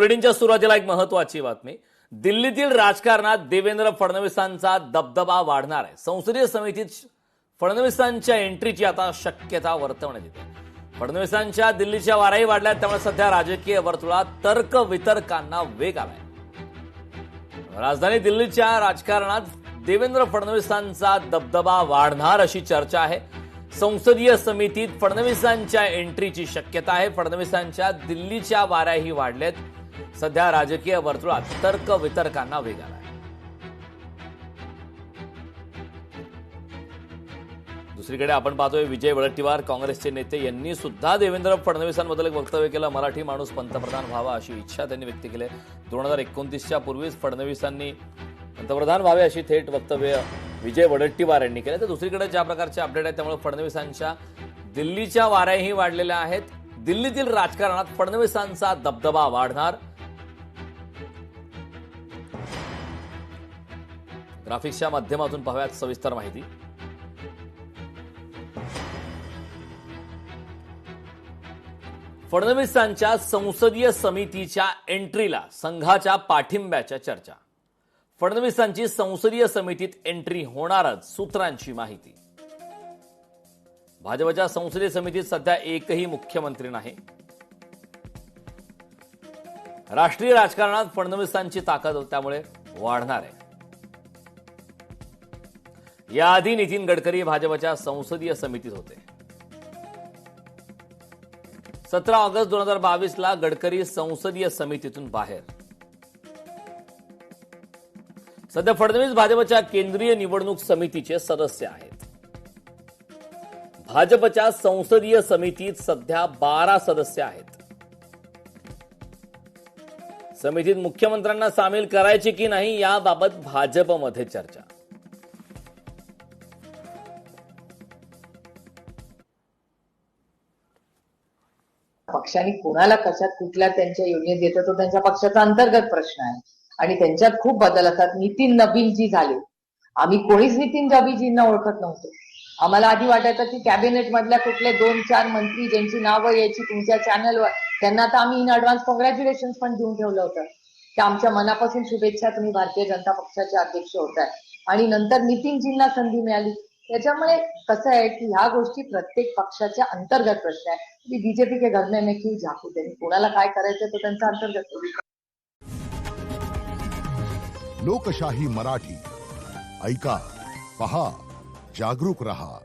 बुलेटिनच्या सुरुवातीला एक महत्त्वाची बातमी। दिल्लीतील राजकारणात देवेंद्र फडणवीसांचा दबदबा वाढणार आहे। संसदीय समितीत फडणवीसांच्या एंट्रीची आता शक्यता वर्तवण्यात येते। फडणवीसांच्या दिल्लीच्या वाराही वाढल्यात, त्यामुळे सध्या राजकीय वर्तुळात तर्क वितर्कांना वेग आलाय। राजधानी दिल्लीच्या राजकारणात देवेंद्र फडणवीसांचा दबदबा वाढणार अशी चर्चा आहे। संसदीय समितीत फडणवीसांच्या एंट्रीची शक्यता आहे। फडणवीसांच्या दिल्लीच्या वाऱ्याही वाढलेत। सध्या राजकीय वर्तुळात तर्क वितर्कांना वेग आलाय। दुसरीकडे आपण पाहतोय विजय वडेट्टीवार काँग्रेसचे नेते यांनी सुद्धा देवेंद्र फडणवीसांबद्दल एक वक्तव्य केलं। मराठी माणूस पंतप्रधान व्हावा अशी इच्छा त्यांनी व्यक्त केली। 2029च्या पूर्वीच फडणवीसांनी पंतप्रधान व्हावे अशी थेट वक्तव्य विजय वडेट्टीवार यांनी केलं। तर दुसरीकडे ज्या प्रकारचे अपडेट आहेत त्यामुळे फडणवीसांच्या दिल्लीच्या वाऱ्याही वाढलेल्या आहेत। दिल्लीतील राजकारणात फडणवीसांचा दबदबा वाढणार। ग्राफिक्सच्या माध्यमातून पाहूयात सविस्तर माहिती। फडणवीसांच्या संसदीय समितीच्या एंट्रीला संघाच्या पाठिंब्याच्या चर्चा। फडणवीसांची संसदीय समितीत एंट्री होणारच, सूत्रांची माहिती। भाजपच्या संसदीय समितीत सध्या एकही मुख्यमंत्री नाही। राष्ट्रीय राजकारणात फडणवीसांची ताकद त्यामुळे वाढणार आहे। याआधी नितीन गडकरी भाजपच्या संसदीय समितीत होते। 17 ऑगस्ट 2022ला गडकरी संसदीय समितीतून बाहेर। सध्या फडणवीस भाजपच्या केंद्रीय निवडणूक समितीचे सदस्य आहेत। भाजपच्या संसदीय समितीत सध्या 12 सदस्य आहेत। समितीत मुख्यमंत्र्यांना सामील करायचे की नाही याबाबत भाजपमध्ये चर्चा। पक्षाने कोणाला कशात कुठल्या त्यांच्या योजनेत येतं तो त्यांच्या पक्षाचा अंतर्गत प्रश्न आहे आणि त्यांच्यात खूप बदल असतात। नितीन नबीलजी झाले, आम्ही कोणीच नितीन नबीलजींना ओळखत नव्हतो। आम्हाला आधी वाटायचं की कॅबिनेट मधल्या कुठले 2-4 मंत्री ज्यांची नावं यायची तुमच्या चॅनलवर, त्यांना तर आम्ही इन ऍडव्हान्स कॉंग्रॅच्युलेशन पण देऊन ठेवलं होतं की आमच्या मनापासून शुभेच्छा, तुम्ही भारतीय जनता पक्षाचे अध्यक्ष होताय। आणि नंतर नितीनजींना संधी मिळाली। त्याच्यामुळे कसं आहे की ह्या गोष्टी प्रत्येक पक्षाच्या अंतर्गत प्रश्न आहे। बीजेपी के घर में क्यों झाकू, त्यांनी कोणाला काय करायचं तो त्यांचा अंतर्गत। लोकशाही मराठी ऐका, पहा, जागरूक रहा।